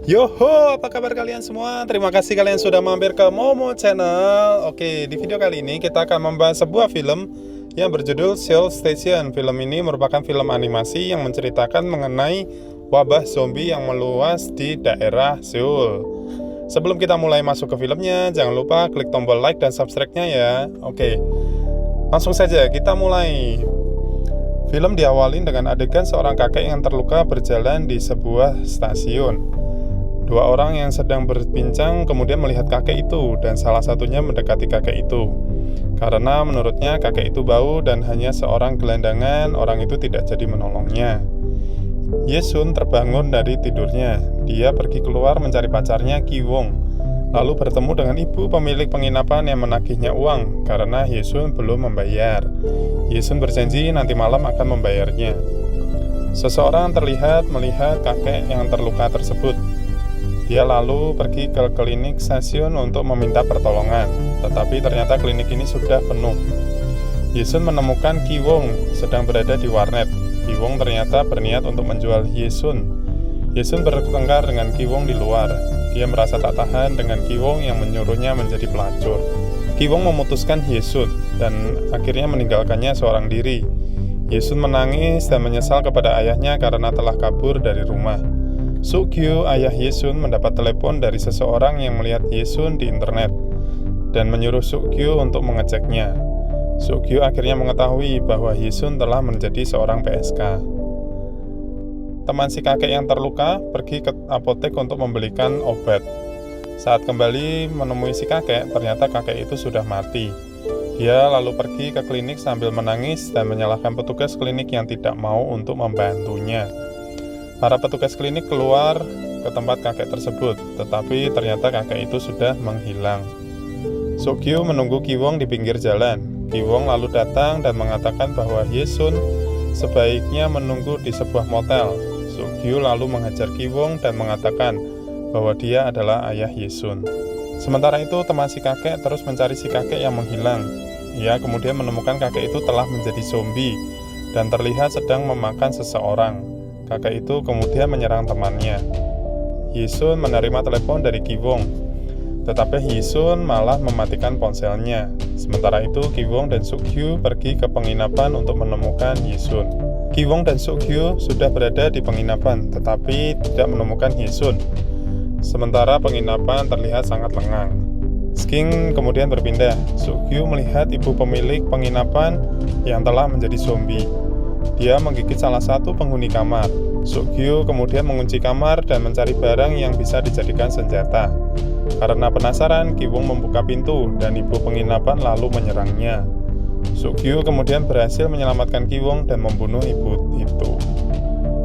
Yoho, apa kabar kalian semua? Terima kasih kalian sudah mampir ke Momo Channel. Oke, di video kali ini kita akan membahas sebuah film yang berjudul Seoul Station. Film ini merupakan film animasi yang menceritakan mengenai wabah zombie yang meluas di daerah Seoul. Sebelum kita mulai masuk ke filmnya, jangan lupa klik tombol like dan subscribe-nya ya. Oke, langsung saja kita mulai. Film diawali dengan adegan seorang kakek yang terluka berjalan di sebuah stasiun. Dua orang yang sedang berbincang kemudian melihat kakek itu dan salah satunya mendekati kakek itu. Karena menurutnya kakek itu bau dan hanya seorang gelandangan, orang itu tidak jadi menolongnya. Yesun terbangun dari tidurnya. Dia pergi keluar mencari pacarnya Ki Wong. Lalu bertemu dengan ibu pemilik penginapan yang menagihnya uang karena Yesun belum membayar. Yesun berjanji nanti malam akan membayarnya. Seseorang terlihat melihat kakek yang terluka tersebut. Dia lalu pergi ke klinik stasiun untuk meminta pertolongan, tetapi ternyata klinik ini sudah penuh. Yesun menemukan Ki Wong sedang berada di warnet. Ki Wong ternyata berniat untuk menjual Yesun. Yesun bertengkar dengan Ki Wong di luar. Dia merasa tak tahan dengan Ki Wong yang menyuruhnya menjadi pelacur. Ki Wong memutuskan Yesun dan akhirnya meninggalkannya seorang diri. Yesun menangis dan menyesal kepada ayahnya karena telah kabur dari rumah. Suk-gyu, ayah Yesun, mendapat telepon dari seseorang yang melihat Yesun di internet dan menyuruh Suk-gyu untuk mengeceknya. Suk-gyu akhirnya mengetahui bahwa Yesun telah menjadi seorang PSK. Teman si kakek yang terluka pergi ke apotek untuk membelikan obat. Saat kembali menemui si kakek, ternyata kakek itu sudah mati. Dia lalu pergi ke klinik sambil menangis dan menyalahkan petugas klinik yang tidak mau untuk membantunya. Para petugas klinik keluar ke tempat kakek tersebut, tetapi ternyata kakek itu sudah menghilang. Suk-gyu menunggu Ki Wong di pinggir jalan. Ki Wong lalu datang dan mengatakan bahwa Yesun sebaiknya menunggu di sebuah motel. Suk-gyu lalu menghajar Ki Wong dan mengatakan bahwa dia adalah ayah Yesun. Sementara itu teman si kakek terus mencari si kakek yang menghilang. Ia kemudian menemukan kakek itu telah menjadi zombie dan terlihat sedang memakan seseorang. Kakek itu kemudian menyerang temannya. Yesun menerima telepon dari Ki Wong, tetapi Yesun malah mematikan ponselnya. Sementara itu Ki Wong dan Suk-gyu pergi ke penginapan untuk menemukan Yesun. Ki Wong dan Suk-gyu sudah berada di penginapan, tetapi tidak menemukan Yesun. Sementara penginapan terlihat sangat lengang. Scene kemudian berpindah. Suk-gyu melihat ibu pemilik penginapan yang telah menjadi zombie. Dia menggigit salah satu penghuni kamar. Suk-gyu kemudian mengunci kamar dan mencari barang yang bisa dijadikan senjata. Karena penasaran, Ki Wong membuka pintu dan ibu penginapan lalu menyerangnya. Suk-gyu kemudian berhasil menyelamatkan Ki Wong dan membunuh ibu itu.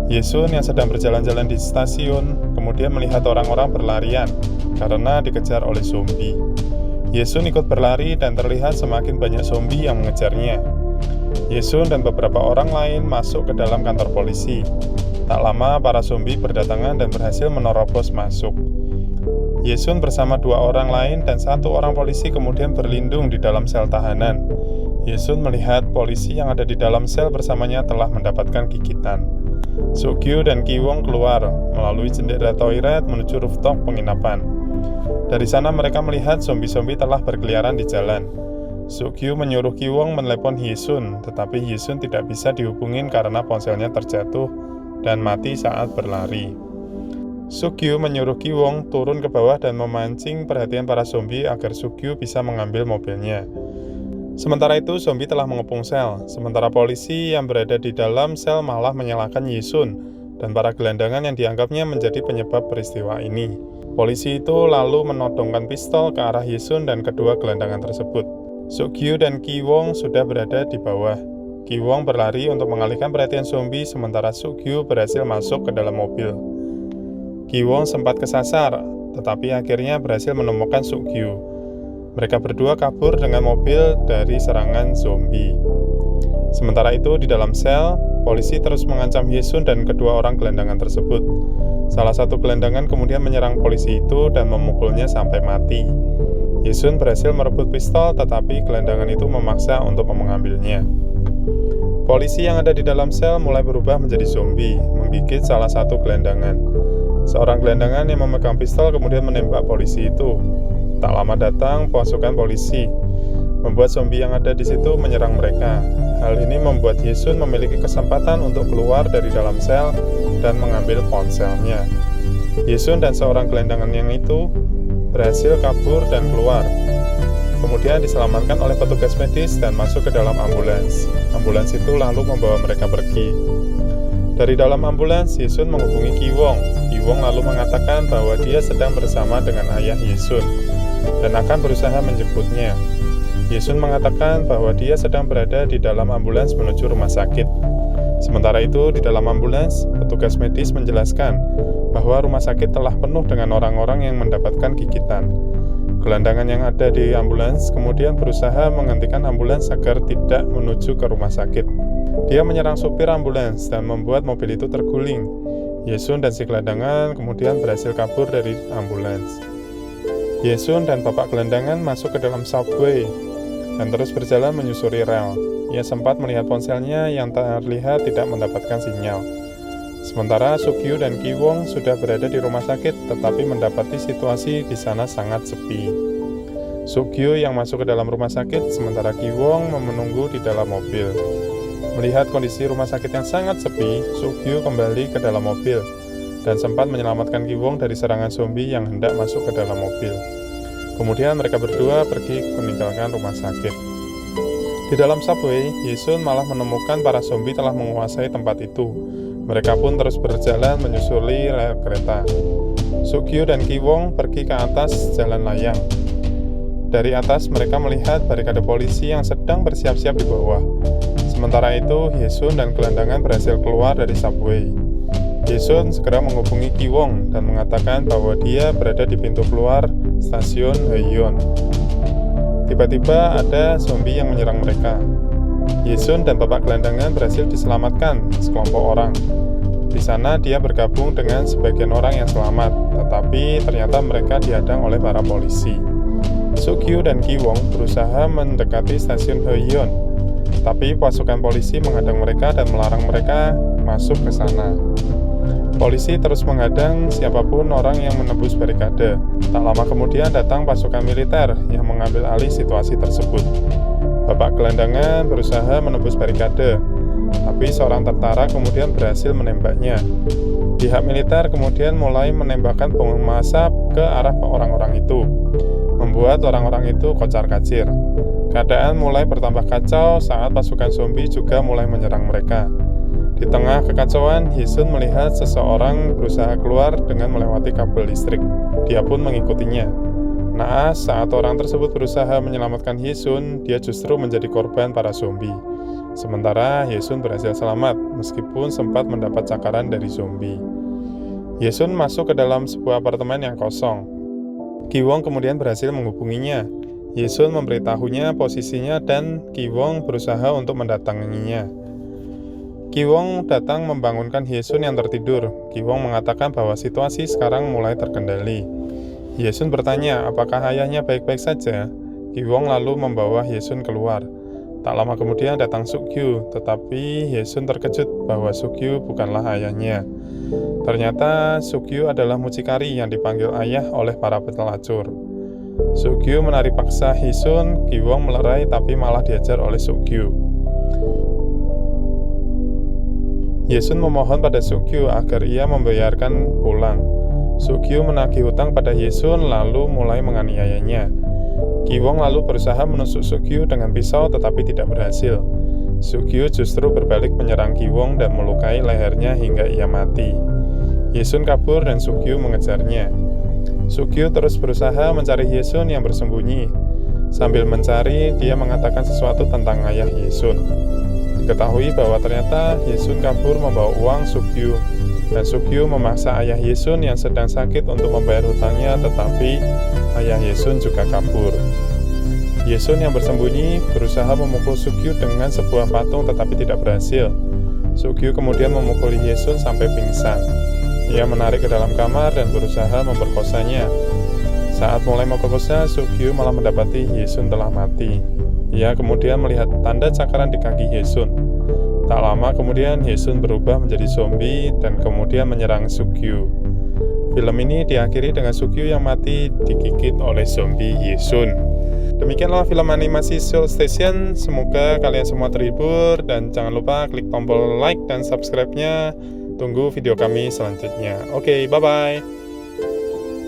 Yesun yang sedang berjalan-jalan di stasiun kemudian melihat orang-orang berlarian karena dikejar oleh zombie. Yesun ikut berlari dan terlihat semakin banyak zombie yang mengejarnya. Yesun dan beberapa orang lain masuk ke dalam kantor polisi. Tak lama para zombie berdatangan dan berhasil menerobos masuk. Yesun bersama dua orang lain dan satu orang polisi kemudian berlindung di dalam sel tahanan. Yesun melihat polisi yang ada di dalam sel bersamanya telah mendapatkan gigitan. Suk-gyu dan Ki Wong keluar melalui jendela toilet menuju rooftop penginapan. Dari sana mereka melihat zombie-zombie telah berkeliaran di jalan. Suk-gyu menyuruh Ki Wong menelepon Yesun, tetapi Yesun tidak bisa dihubungin karena ponselnya terjatuh dan mati saat berlari. Suk-gyu menyuruh Ki Wong turun ke bawah dan memancing perhatian para zombie agar Suk-gyu bisa mengambil mobilnya. Sementara itu zombie telah mengepung sel, sementara polisi yang berada di dalam sel malah menyalahkan Yesun dan para gelandangan yang dianggapnya menjadi penyebab peristiwa ini. Polisi itu lalu menodongkan pistol ke arah Yesun dan kedua gelandangan tersebut. Suk-gyu dan Ki Wong sudah berada di bawah. Ki Wong berlari untuk mengalihkan perhatian zombie sementara Suk-gyu berhasil masuk ke dalam mobil. Ki Wong sempat kesasar, tetapi akhirnya berhasil menemukan Suk-gyu. Mereka berdua kabur dengan mobil dari serangan zombie. Sementara itu di dalam sel, polisi terus mengancam Yesun dan kedua orang gelandangan tersebut. Salah satu gelandangan kemudian menyerang polisi itu dan memukulnya sampai mati. Yesun berhasil merebut pistol, tetapi gelandangan itu memaksa untuk mengambilnya. Polisi yang ada di dalam sel mulai berubah menjadi zombie, menggigit salah satu gelandangan. Seorang gelandangan yang memegang pistol kemudian menembak polisi itu. Tak lama datang pasukan polisi, membuat zombie yang ada di situ menyerang mereka. Hal ini membuat Yesun memiliki kesempatan untuk keluar dari dalam sel dan mengambil ponselnya. Yesun dan seorang gelandangan yang itu berhasil kabur dan keluar. Kemudian diselamatkan oleh petugas medis dan masuk ke dalam ambulans. Ambulans itu lalu membawa mereka pergi. Dari dalam ambulans, Yesun menghubungi Ki Wong. Ki Wong lalu mengatakan bahwa dia sedang bersama dengan ayah Yesun dan akan berusaha menjemputnya. Yesun mengatakan bahwa dia sedang berada di dalam ambulans menuju rumah sakit. Sementara itu, di dalam ambulans, petugas medis menjelaskan bahwa rumah sakit telah penuh dengan orang-orang yang mendapatkan gigitan. Gelandangan yang ada di ambulans kemudian berusaha menghentikan ambulans agar tidak menuju ke rumah sakit. Dia menyerang supir ambulans dan membuat mobil itu terguling. Yesun dan si gelandangan kemudian berhasil kabur dari ambulans. Yesun dan bapak gelandangan masuk ke dalam subway dan terus berjalan menyusuri rel. Ia sempat melihat ponselnya yang terlihat tidak mendapatkan sinyal. Sementara Sukyu dan Ki Wong sudah berada di rumah sakit, tetapi mendapati situasi di sana sangat sepi. Sukyu yang masuk ke dalam rumah sakit, sementara Ki Wong menunggu di dalam mobil. Melihat kondisi rumah sakit yang sangat sepi, Sukyu kembali ke dalam mobil dan sempat menyelamatkan Ki Wong dari serangan zombie yang hendak masuk ke dalam mobil. Kemudian mereka berdua pergi meninggalkan rumah sakit. Di dalam subway, Yesun malah menemukan para zombie telah menguasai tempat itu. Mereka pun terus berjalan menyusuri rel kereta. Sukyu dan Ki Wong pergi ke atas jalan layang. Dari atas mereka melihat barikade polisi yang sedang bersiap-siap di bawah. Sementara itu, Yesun dan gelandangan berhasil keluar dari subway. Yesun segera menghubungi Ki Wong dan mengatakan bahwa dia berada di pintu keluar stasiun Haeyeon. Tiba-tiba ada zombie yang menyerang mereka. Yesun dan bapak gelandangan berhasil diselamatkan sekelompok orang. Di sana dia bergabung dengan sebagian orang yang selamat, tetapi ternyata mereka dihadang oleh para polisi. Sukyu dan Ki Wong berusaha mendekati stasiun Haeyeon, tapi pasukan polisi menghadang mereka dan melarang mereka masuk ke sana. Polisi terus menghadang siapapun orang yang menembus barikade. Tak lama kemudian datang pasukan militer yang mengambil alih situasi tersebut. Bapak gelandangan berusaha menembus barikade, tapi seorang tentara kemudian berhasil menembaknya. Pihak militer kemudian mulai menembakkan bom asap ke arah orang-orang itu, membuat orang-orang itu kocar-kacir. Keadaan mulai bertambah kacau saat pasukan zombie juga mulai menyerang mereka. Di tengah kekacauan, Yesun melihat seseorang berusaha keluar dengan melewati kabel listrik. Dia pun mengikutinya. Naas, saat orang tersebut berusaha menyelamatkan Yesun, dia justru menjadi korban para zombie. Sementara Yesun berhasil selamat, meskipun sempat mendapat cakaran dari zombie. Yesun masuk ke dalam sebuah apartemen yang kosong. Ki Wong kemudian berhasil menghubunginya. Yesun memberitahunya posisinya dan Ki Wong berusaha untuk mendatanginya. Ki Wong datang membangunkan Yesun yang tertidur. Ki Wong mengatakan bahwa situasi sekarang mulai terkendali. Yesun bertanya apakah ayahnya baik-baik saja. Ki Wong lalu membawa Yesun keluar. Tak lama kemudian datang Sukyu, tetapi Yesun terkejut bahwa Sukyu bukanlah ayahnya. Ternyata Sukyu adalah mucikari yang dipanggil ayah oleh para pelacur. Sukyu menarik paksa Yesun. Ki Wong melerai tapi malah diajar oleh Sukyu. Yesun memohon pada Sukyu agar ia membayarkan pulang. Sukyu menagih hutang pada Yesun lalu mulai menganiayanya. Ki Wong lalu berusaha menusuk Sukyu dengan pisau tetapi tidak berhasil. Sukyu justru berbalik menyerang Ki Wong dan melukai lehernya hingga ia mati. Yesun kabur dan Sukyu mengejarnya. Sukyu terus berusaha mencari Yesun yang bersembunyi. Sambil mencari, dia mengatakan sesuatu tentang ayah Yesun. Diketahui bahwa ternyata Yesun kabur membawa uang Sukyu, dan Sukyu memaksa ayah Yesun yang sedang sakit untuk membayar hutangnya, tetapi ayah Yesun juga kabur. Yesun yang bersembunyi berusaha memukul Sukyu dengan sebuah patung tetapi tidak berhasil. Sukyu kemudian memukuli Yesun sampai pingsan. Ia menarik ke dalam kamar dan berusaha memperkosanya. Saat mulai memperkosa, Sukyu malah mendapati Yesun telah mati. Ia kemudian melihat tanda cakaran di kaki Yesun. Tak lama kemudian Yesun berubah menjadi zombie dan kemudian menyerang Sukyu. Film ini diakhiri dengan Sukyu yang mati digigit oleh zombie Yisun. Demikianlah film animasi Seoul Station. Semoga kalian semua terhibur dan jangan lupa klik tombol like dan subscribe-nya. Tunggu video kami selanjutnya. Oke, bye-bye.